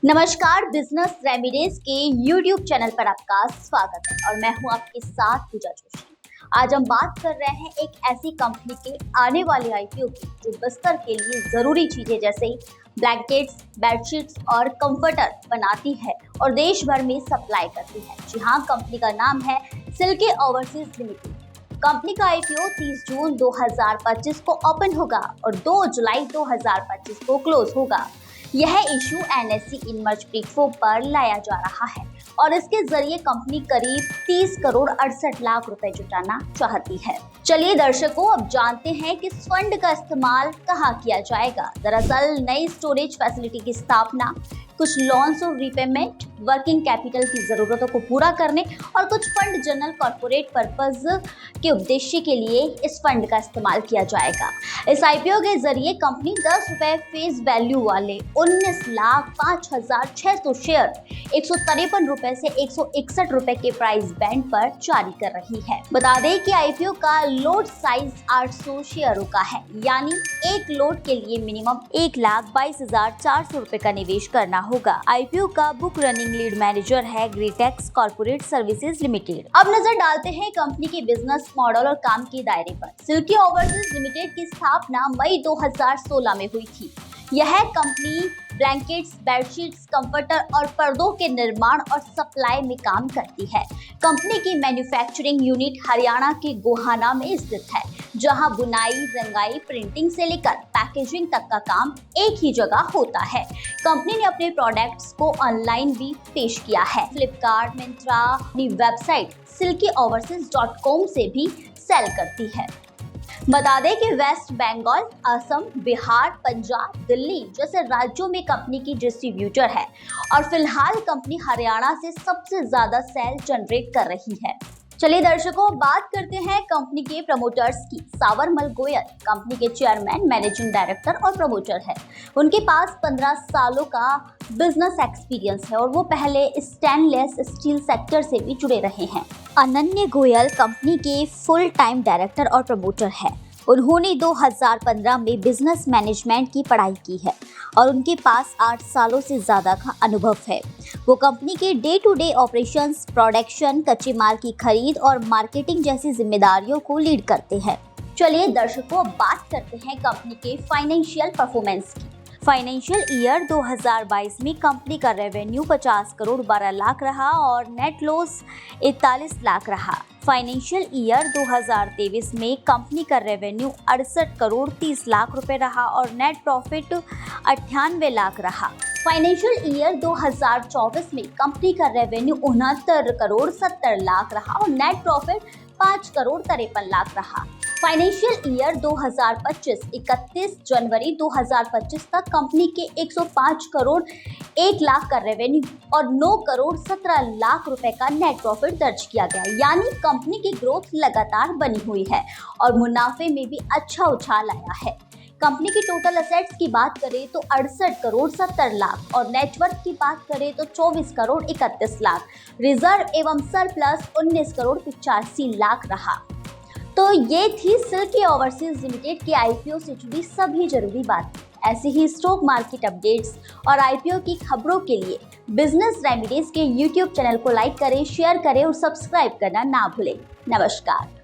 नमस्कार, business remedies के YouTube channel पर आपका स्वागत है और मैं हूं आपके साथ पूजा जोशी। आज हम बात कर रहे हैं एक ऐसी कंपनी के आने वाले आईपीओ की जो बिस्तर के लिए जरूरी चीजें जैसे ब्लैंकेट्स, बेडशीट्स और कंफर्टर बनाती है और देश भर में सप्लाई करती है। जी हाँ, कंपनी का नाम है सिल्की ओवरसीज लिमिटेड। कंपनी का आईपीओ 30 जून 2025 को ओपन होगा और 2 जुलाई 2025 को क्लोज होगा। यह इशू एनएससी इमर्ज प्लेटफॉर्म पर लाया जा रहा है और इसके जरिए कंपनी करीब 30 करोड़ 68 लाख रुपए जुटाना चाहती है। चलिए दर्शकों, अब जानते हैं कि इस फंड का इस्तेमाल कहाँ किया जाएगा। दरअसल नई स्टोरेज फैसिलिटी की स्थापना, कुछ लोन्स और रीपेमेंट, वर्किंग कैपिटल की जरूरतों को पूरा करने और कुछ फंड जनरल कॉर्पोरेट पर्पस के उद्देश्य के लिए इस फंड का इस्तेमाल किया जाएगा। इस आईपीओ के जरिए कंपनी 10 रुपए फेस वैल्यू वाले 19,05,600 शेयर 153 रुपए से 161 रुपए के प्राइस बैंड पर जारी कर रही है। बता दें कि आईपीओ का लोट साइज 800 शेयरों का है, यानी एक लोट के लिए मिनिमम 1,22,400 रुपए का निवेश करना होगा। आईपीओ का बुक रनिंग लीड मैनेजर है ग्रीटेक्स कॉर्पोरेट सर्विसेज लिमिटेड। अब नजर डालते हैं कंपनी के बिजनेस मॉडल और काम के दायरे पर। सिल्की ओवरसीज लिमिटेड की स्थापना मई 2016 में हुई थी। यह कंपनी ब्लैंकेट्स, बेडशीट्स, कंफर्टर और पर्दों के निर्माण और सप्लाई में काम करती है। कंपनी की मैन्युफैक्चरिंग यूनिट हरियाणा के गोहाना में स्थित है, जहां बुनाई, रंगाई, प्रिंटिंग से लेकर पैकेजिंग तक का काम एक ही जगह होता है। कंपनी ने अपने प्रोडक्ट्स को ऑनलाइन भी पेश किया है। फ्लिपकार्ट, मिंत्रा अपनी वेबसाइट silkyoverseas.com से भी सेल करती है। बता दें कि वेस्ट बंगाल, असम, बिहार, पंजाब, दिल्ली जैसे राज्यों में कंपनी की डिस्ट्रीब्यूटर है और फिलहाल कंपनी हरियाणा से सबसे ज्यादा सेल जनरेट कर रही है। चलिए दर्शकों, बात करते हैं कंपनी के प्रमोटर्स की। सावरमल गोयल कंपनी के चेयरमैन, मैनेजिंग डायरेक्टर और प्रमोटर है। उनके पास 15 सालों का बिजनेस एक्सपीरियंस है और वो पहले स्टेनलेस स्टील सेक्टर से भी जुड़े रहे हैं। अनन्य गोयल कंपनी के फुल टाइम डायरेक्टर और प्रमोटर है। उन्होंने 2015 में बिजनेस मैनेजमेंट की पढ़ाई की है और उनके पास 8 सालों से ज़्यादा का अनुभव है। वो कंपनी के day to day operations, production, कच्चे माल की खरीद और मार्केटिंग जैसी जिम्मेदारियों को लीड करते हैं। चलिए दर्शकों, बात करते हैं कंपनी के फाइनेंशियल परफॉर्मेंस की। फाइनेंशियल ईयर 2022 में कंपनी का रेवेन्यू 50 करोड़ 12 लाख रहा और नेट लॉस 41 लाख रहा। फाइनेंशियल ईयर 2023 में कंपनी का रेवेन्यू 68 करोड़ 30 लाख रुपए रहा और नेट प्रॉफिट 98 लाख रहा। फाइनेंशियल ईयर 2024 में कंपनी का रेवेन्यू 69 करोड़ 70 लाख रहा और नेट प्रॉफिट 5 करोड़ 53 लाख रहा। फाइनेंशियल ईयर 2025 31 जनवरी 2025 तक कंपनी के 105 करोड़ 1 लाख का रेवेन्यू और 9 करोड़ 17 लाख रुपए का नेट प्रॉफिट दर्ज किया गया, यानी कंपनी की ग्रोथ लगातार बनी हुई है और मुनाफे में भी अच्छा उछाल आया है। कंपनी की टोटल असेट्स की बात करें तो 68 करोड़ 70 लाख और नेटवर्थ की बात करें तो 24 करोड़ 31 लाख। रिजर्व एवं सरप्लस 19 करोड़ 85 लाख रहा। तो ये थी सिल्की ओवरसीज लिमिटेड के आईपीओ से जुड़ी सभी जरूरी बातें। ऐसी ही स्टॉक मार्केट अपडेट्स और आईपीओ की खबरों के लिए बिजनेस रेमिडीज के YouTube चैनल को लाइक करें, शेयर करें और सब्सक्राइब करना ना भूलें। नमस्कार।